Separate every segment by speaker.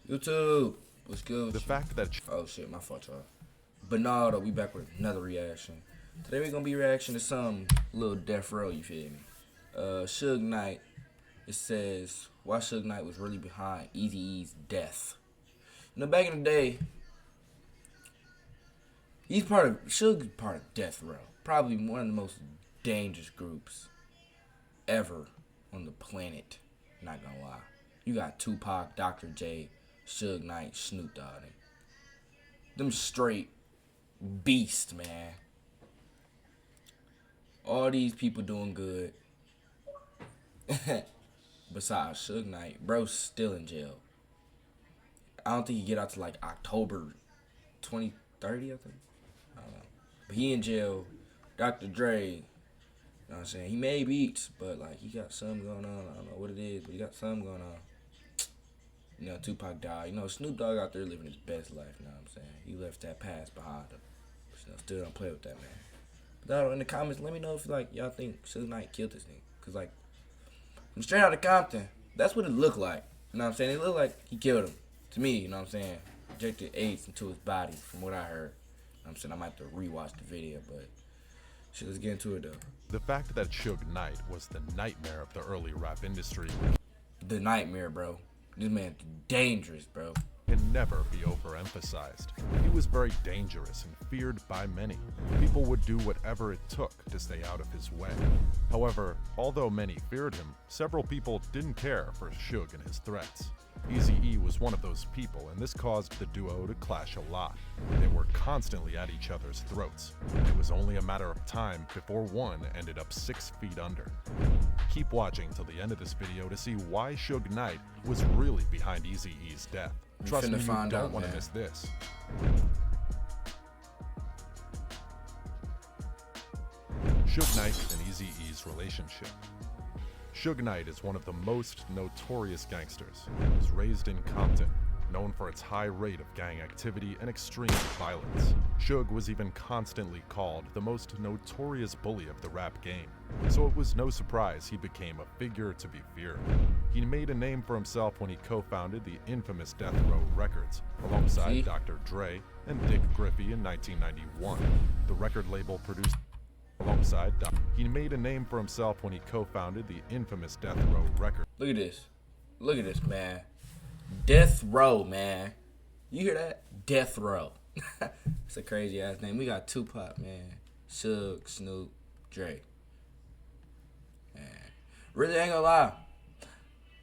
Speaker 1: YouTube, what's good?
Speaker 2: The fact that
Speaker 1: Oh shit, my fault, y'all. But nah, though, we back with another reaction. Today we gonna be reaction to some little death row. You feel me? Suge Knight. It says why Suge Knight was really behind Eazy-E's death. You know, back in the day, Suge's part of Death Row. Probably one of the most dangerous groups ever on the planet. Not gonna lie. You got Tupac, Dr. J, Suge Knight, Snoop Dogg. Them straight beasts, man. All these people doing good. Besides Suge Knight, bro's still in jail. I don't think he get out to like October 2030, I think. I don't know. But he in jail. Dr. Dre, you know what I'm saying? He made beats, but like he got something going on. I don't know what it is, but he got something going on. You know, Tupac died. You know, Snoop Dogg out there living his best life, you know what I'm saying? He left that past behind him. You know, still don't play with that, man. But in the comments, let me know if like y'all think Suge Knight killed this nigga. Cause like from straight out of Compton, that's what it looked like. You know what I'm saying? It looked like he killed him. To me, you know what I'm saying? Injected AIDS into his body, from what I heard. You know what I'm saying? I might have to rewatch the video, but shit, let's get into it though.
Speaker 2: the fact that Suge Knight was the nightmare of the early rap industry
Speaker 1: The nightmare, bro. This man's dangerous, bro.
Speaker 2: can never be overemphasized. He was very dangerous and feared by many. People would do whatever it took to stay out of his way. However, although many feared him, several people didn't care for Suge and his threats. Eazy-E was one of those people, and this caused the duo to clash a lot. They were constantly at each other's throats. It was only a matter of time before one ended up 6 feet under. Keep watching till the end of this video to see why Suge Knight was really behind Eazy-E's death. Trust me, you don't want to miss this. Suge Knight and Eazy-E's relationship. Suge Knight is one of the most notorious gangsters. He was raised in Compton, known for its high rate of gang activity and extreme violence. Suge was even constantly called the most notorious bully of the rap game, so it was no surprise he became a figure to be feared. He made a name for himself when he co-founded the infamous Death Row Records, alongside Dr. Dre and Dick Griffey in 1991. The record label produced alongside he made a name for himself when he co-founded the infamous Death Row Records.
Speaker 1: Look at this. Look at this, man. Death Row, man. You hear that? Death Row. It's a crazy ass name. We got Tupac, man. Suge, Snoop, Dre. Man. Really ain't gonna lie.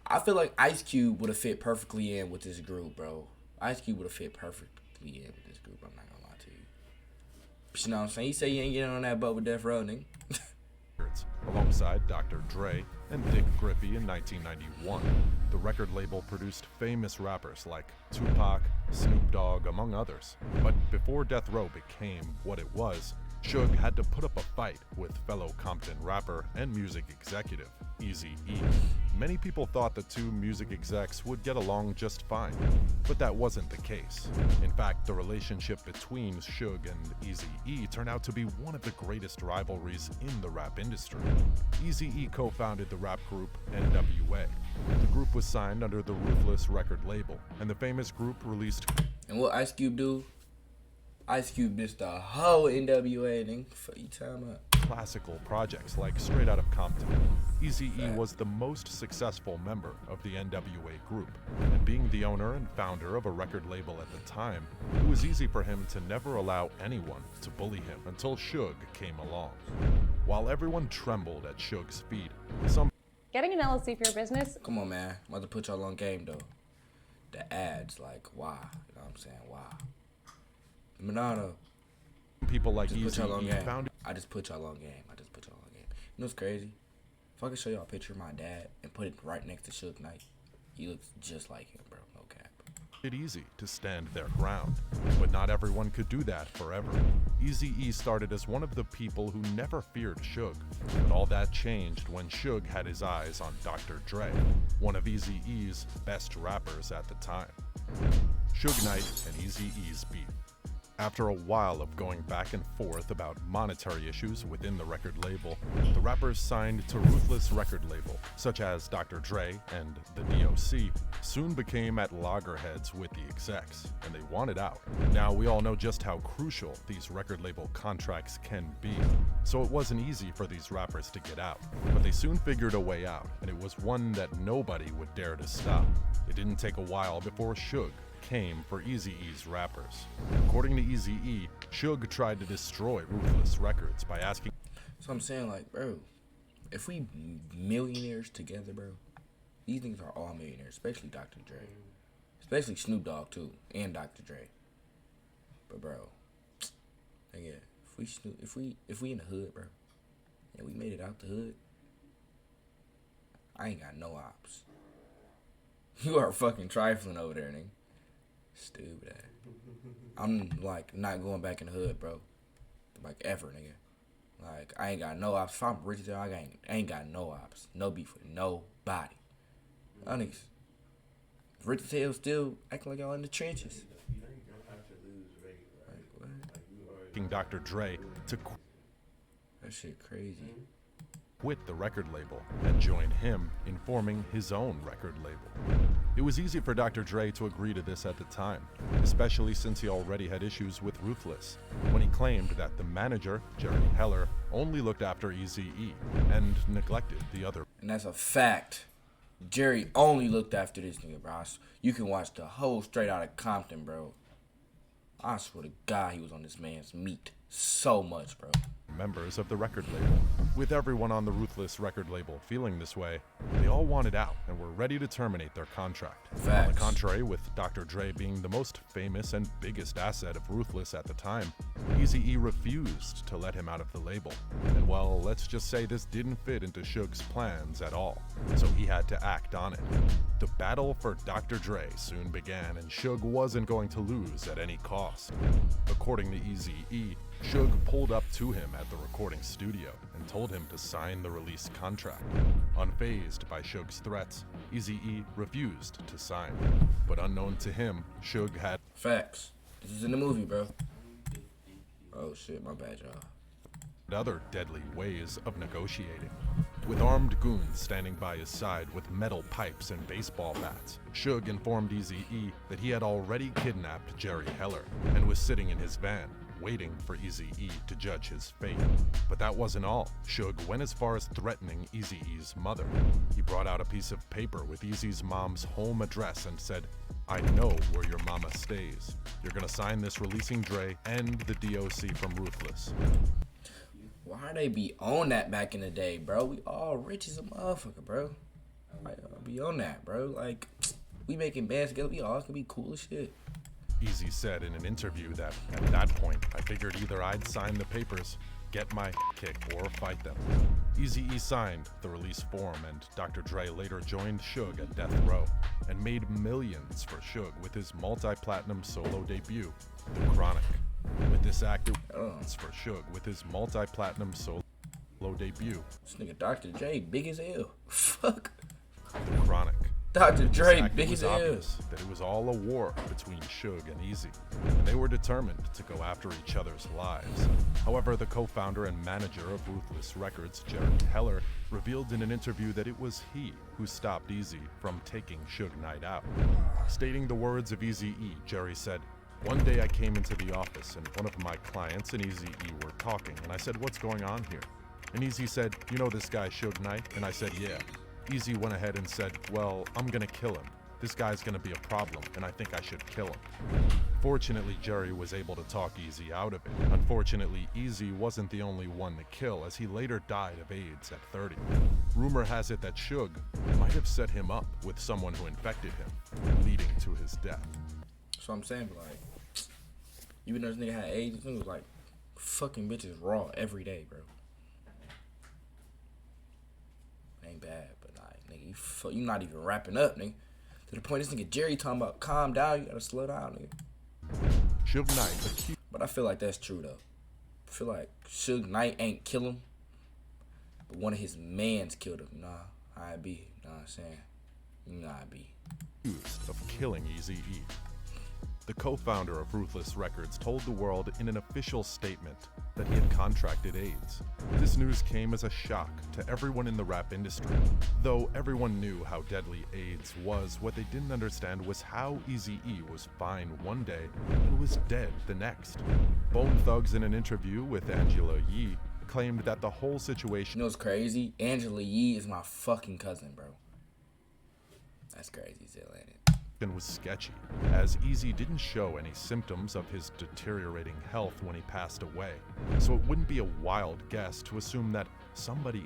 Speaker 1: I feel like Ice Cube would have fit perfectly in with this group, bro. Ice Cube would have fit perfectly in with this group. I'm not gonna lie to you. But you know what I'm saying? You say you ain't getting on that boat with Death Row, nigga.
Speaker 2: Alongside Dr. Dre and Dick Griffey in 1991. The record label produced famous rappers like Tupac, Snoop Dogg, among others. But before Death Row became what it was, Suge had to put up a fight with fellow Compton rapper and music executive, Eazy-E. Many people thought the two music execs would get along just fine, but that wasn't the case. In fact, the relationship between Suge and Eazy-E turned out to be one of the greatest rivalries in the rap industry. Eazy-E co-founded the rap group NWA. The group was signed under the Ruthless record label, and the famous group released...
Speaker 1: And what Ice Cube do? Ice Cube dissed the whole NWA, nigga. Fuck you time up.
Speaker 2: Classical projects like Straight Outta Compton. Eazy-E was the most successful member of the NWA group, and being the owner and founder of a record label at the time, it was easy for him to never allow anyone to bully him until Suge came along. While everyone trembled at Suge's feet, some
Speaker 3: Getting an LLC for your business?
Speaker 1: Come on, man. I'm about to put y'all on game, though. The ads, like, why? You know what I'm saying? Why? Manano.
Speaker 2: people like
Speaker 1: Eazy
Speaker 2: found
Speaker 1: I just put y'all on game. I just put y'all on game. You know what's crazy? If I could show y'all a picture of my dad and put it right next to Suge Knight, he looks just like him, bro. No cap.
Speaker 2: it easy to stand their ground, but not everyone could do that forever. Eazy-E started as one of the people who never feared Suge, but all that changed when Suge had his eyes on Dr. Dre, one of Eazy-E's best rappers at the time. Suge Knight and Eazy-E's beef. After a while of going back and forth about monetary issues within the record label, the rappers signed to Ruthless record label, such as Dr. Dre and the DOC, soon became at loggerheads with the execs, and they wanted out. Now, we all know just how crucial these record label contracts can be, so it wasn't easy for these rappers to get out, but they soon figured a way out, and it was one that nobody would dare to stop. It didn't take a while before Suge came for Eazy-E's rappers. According to Eazy-E, Suge tried to destroy Ruthless Records by asking.
Speaker 1: So I'm saying, like, bro, if we millionaires together, bro, these niggas are all millionaires, especially Dr. Dre, especially Snoop Dogg too, and Dr. Dre. But bro, nigga, if we in the hood, bro, and we made it out the hood, I ain't got no ops. You are fucking trifling over there, nigga. Stupid ass. I'm like not going back in the hood, bro. Like ever, nigga. Like I ain't got no ops. If I'm rich as hell, I ain't got no ops. No beef with nobody. Y'all niggas rich as hell still acting like y'all in the trenches.
Speaker 2: Like, Dr. Dre to
Speaker 1: That shit crazy.
Speaker 2: quit the record label and join him in forming his own record label. It was easy for Dr. Dre to agree to this at the time, especially since he already had issues with Ruthless, when he claimed that the manager, Jerry Heller, only looked after Eazy-E and neglected the other.
Speaker 1: And that's a fact. Jerry only looked after this nigga, bro. You can watch the whole Straight Outta Compton, bro. I swear to God, he was on this man's meat so much, bro.
Speaker 2: Members of the record label. With everyone on the Ruthless record label feeling this way, they all wanted out and were ready to terminate their contract.
Speaker 1: Facts.
Speaker 2: On the contrary, with Dr. Dre being the most famous and biggest asset of Ruthless at the time, Eazy-E refused to let him out of the label. And well, let's just say this didn't fit into Suge's plans at all, so he had to act on it. The battle for Dr. Dre soon began, and Suge wasn't going to lose at any cost. According to Eazy-E, Suge pulled up to him at the recording studio and told him to sign the release contract. Unfazed by Suge's threats, Eazy-E refused to sign. But unknown to him, Suge had
Speaker 1: Facts. This is in the movie, bro. Oh shit, my bad, y'all.
Speaker 2: other deadly ways of negotiating. With armed goons standing by his side with metal pipes and baseball bats, Suge informed Eazy-E that he had already kidnapped Jerry Heller and was sitting in his van, waiting for Eazy-E to judge his fate. But that wasn't all. Suge went as far as threatening Eazy-E's mother. He brought out a piece of paper with Eazy's mom's home address and said, "I know where your mama stays. You're gonna sign this releasing Dre and the DOC from Ruthless."
Speaker 1: Why they be on that back in the day, bro? We all rich as a motherfucker, bro. Like, be on that, bro. Like, we making bands together. We all can be cool as shit.
Speaker 2: Eazy said in an interview that, at that point, I figured either I'd sign the papers, get my kicked, or fight them. Eazy-E signed the release form, and Dr. Dre later joined Suge at Death Row and made millions for Suge with his multi-platinum solo debut, The Chronic. With this act, it was for Suge with his multi-platinum solo debut,
Speaker 1: This nigga Dr. Dre big as hell. Fuck.
Speaker 2: The Chronic.
Speaker 1: Dr.
Speaker 2: This
Speaker 1: Dre
Speaker 2: act,
Speaker 1: big
Speaker 2: it was
Speaker 1: as hell.
Speaker 2: obvious that it was all a war between Suge and Eazy, and they were determined to go after each other's lives. However, the co-founder and manager of Ruthless Records, Jerry Heller, revealed in an interview that it was he who stopped Eazy from taking Suge Knight out. Stating the words of Eazy-E, Jerry said, "One day I came into the office and one of my clients and Eazy-E were talking, and I said, 'What's going on here?' And Eazy said, 'You know this guy Suge Knight?' And I said, 'Yeah.' Eazy went ahead and said, 'Well, I'm gonna kill him. This guy's gonna be a problem, and I think I should kill him.' Fortunately, Jerry was able to talk Eazy out of it. Unfortunately, Eazy wasn't the only one to kill, as he later died of AIDS at 30. Rumor has it that Suge might have set him up with someone who infected him, leading to his death.
Speaker 1: So I'm saying, like, even though this nigga had AIDS, this nigga was like fucking bitches raw every day, bro. It ain't bad, but like, nigga, you not even wrapping up, nigga. To the point this nigga Jerry talking about calm down, you gotta slow down, nigga.
Speaker 2: Suge Knight accused.
Speaker 1: But I feel like that's true though. I feel like Suge Knight ain't kill him, but one of his mans killed him. Nah, I be. You know what I'm saying? Nah, I be.
Speaker 2: Of killing Eazy-E. The co-founder of Ruthless Records told the world in an official statement that he had contracted AIDS. This news came as a shock to everyone in the rap industry. Though everyone knew how deadly AIDS was, what they didn't understand was how Eazy-E was fine one day and was dead the next. Bone Thugs, in an interview with Angela Yee, claimed that the whole situation...
Speaker 1: You know what's crazy? Angela Yee is my fucking cousin, bro. That's crazy, still, ain't it?
Speaker 2: was sketchy, as Eazy didn't show any symptoms of his deteriorating health when he passed away, so it wouldn't be a wild guess to assume that somebody...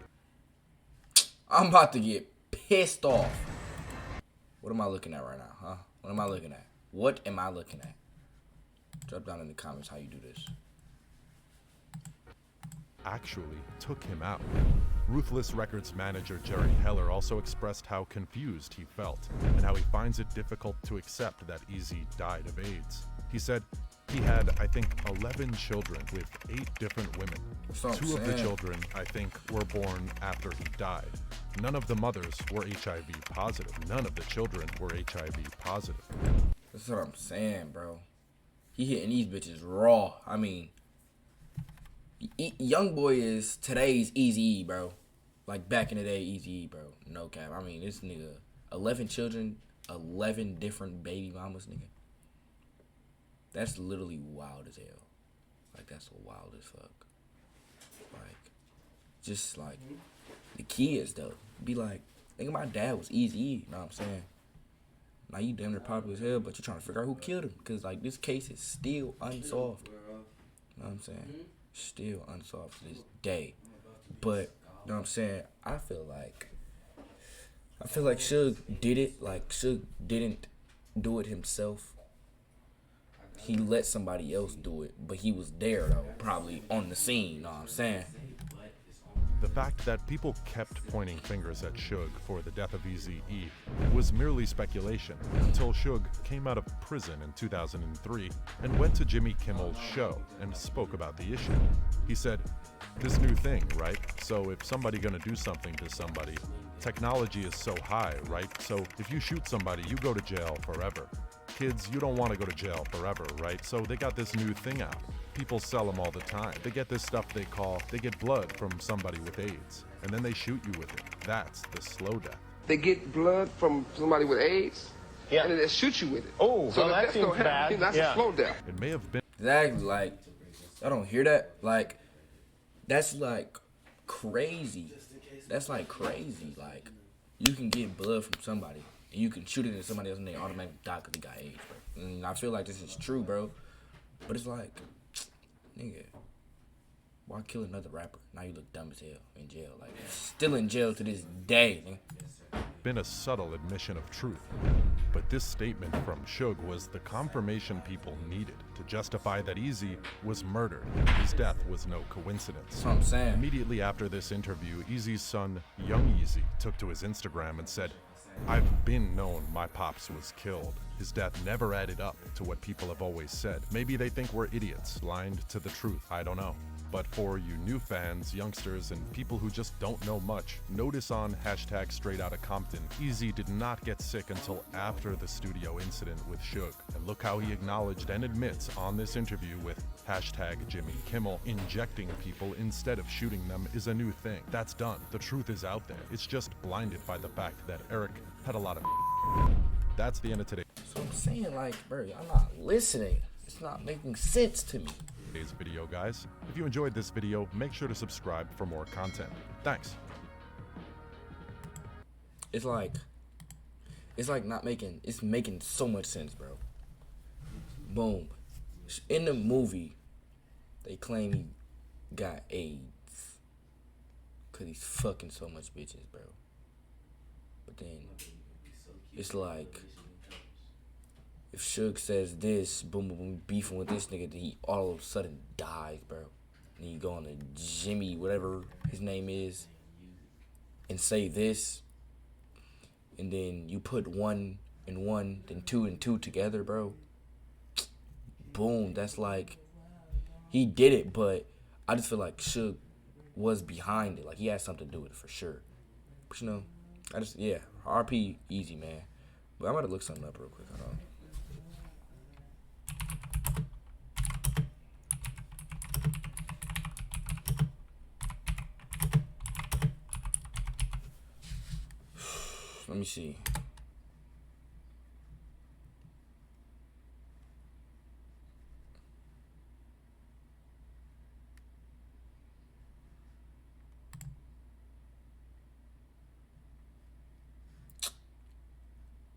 Speaker 1: I'm about to get pissed off. What am I looking at right now, huh? What am I looking at? What am I looking at? Drop down in the comments how you do this.
Speaker 2: actually took him out. Ruthless Records manager Jerry Heller also expressed how confused he felt and how he finds it difficult to accept that Eazy died of AIDS. He said he had, I think, 11 children with 8 different women. Two of the children, I think, were born after he died. None of the mothers were HIV positive. None of the children were HIV positive.
Speaker 1: That's what I'm saying, bro. He hitting these bitches raw. I mean, young boy is today's Eazy-E, bro. Like back in the day, Eazy-E, bro. No cap. I mean, this nigga, 11 children, 11 different baby mamas, nigga. That's literally wild as hell. Like, that's wild as fuck. Like, just like, the kids, though. Be like, nigga, my dad was Eazy-E, you know what I'm saying? Now you damn near popular as hell, but you're trying to figure out who killed him. Because, like, this case is still unsolved. You know what I'm saying? Still unsolved to this day. But, you know what I'm saying? I feel like Suge did it. Like, Suge didn't do it himself. He let somebody else do it. But he was there, though. Probably on the scene, you know what I'm saying?
Speaker 2: The fact that people kept pointing fingers at Suge for the death of Eazy-E was merely speculation until Suge came out of prison in 2003 and went to Jimmy Kimmel's show and spoke about the issue. He said, "This new thing, right? So if somebody gonna do something to somebody, technology is so high, right? So if you shoot somebody, you go to jail forever. Kids, you don't want to go to jail forever, right? So they got this new thing out. People sell them all the time. They get this stuff they get blood from somebody with AIDS, and then they shoot you with it. That's the slow death."
Speaker 4: They get blood from somebody with AIDS,
Speaker 5: yeah,
Speaker 4: and then they shoot you with it.
Speaker 5: Oh,
Speaker 4: so
Speaker 5: well, that seems bad.
Speaker 4: That's a slow death.
Speaker 2: It may have been
Speaker 1: Exactly, like, I don't hear that. Like, that's like crazy. That's like crazy. Like, you can get blood from somebody, and you can shoot it at somebody else, and they automatically die because they got AIDS, bro. And I feel like this is true, bro. But it's like, nigga, why kill another rapper? Now you look dumb as hell in jail. Like, still in jail to this day, nigga.
Speaker 2: been a subtle admission of truth. But this statement from Suge was the confirmation people needed to justify that Eazy was murdered. His death was no coincidence.
Speaker 1: That's what I'm saying.
Speaker 2: Immediately after this interview, Eazy's son, Young Eazy, took to his Instagram and said, "I've been known my pops was killed. His death never added up to what people have always said. Maybe they think we're idiots, blind to the truth. I don't know. But for you new fans, youngsters, and people who just don't know much, notice on hashtag Straight Outta Compton, Eazy did not get sick until after the studio incident with Suge. And look how he acknowledged and admits on this interview with hashtag Jimmy Kimmel, injecting people instead of shooting them is a new thing. That's done. The truth is out there. It's just blinded by the fact that Eric had a lot of That's the end of today's
Speaker 1: So I'm saying, like, bro, I'm not listening. It's not making sense to me.
Speaker 2: video, guys. If you enjoyed this video, make sure to subscribe for more content. Thanks.
Speaker 1: It's like it's making so much sense, bro. Boom. In the movie, they claim he got AIDS because he's fucking so much bitches, bro. But then it's like, if Suge says this, boom, boom, boom, beefing with this nigga, then he all of a sudden dies, bro. And you go on to Jimmy, whatever his name is, and say this, and then you put 1 and 1, then 2 and 2 together, bro. Boom, that's like, he did it, but I just feel like Suge was behind it. Like, he had something to do with it for sure. But you know, yeah, RP Eazy, man. But I'm about to look something up real quick. Hold on. Let me see.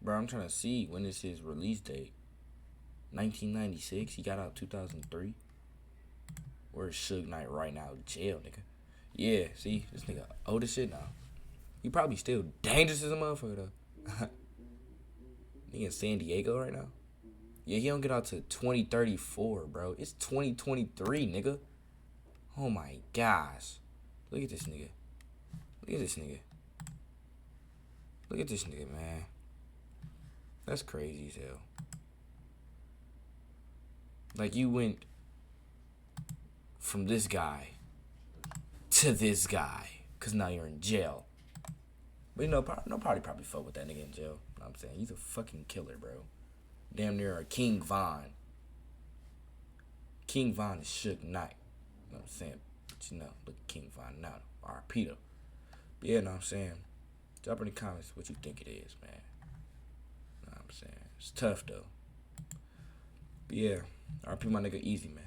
Speaker 1: Bro, I'm trying to see when is his release date. 1996. He got out 2003. Where's Suge Knight right now? Jail, nigga. Yeah, see, this nigga old as shit now. He probably still dangerous as a motherfucker though. He in San Diego right now. Yeah, he don't get out to 2034, bro. It's 2023, nigga. Oh my gosh. Look at this nigga. Look at this nigga. Look at this nigga, man. That's crazy as hell. Like, you went from this guy to this guy, cause now you're in jail. But you know, nobody probably fuck with that nigga in jail. You know what I'm saying? He's a fucking killer, bro. Damn near a King Von. King Von is Suge Knight. You know what I'm saying? But you know, look at King Von now. R.I.P. though. But yeah, know what I'm saying? Drop in the comments what you think it is, man. Know what I'm saying? It's tough though. But yeah, R.I.P. my nigga Eazy, man.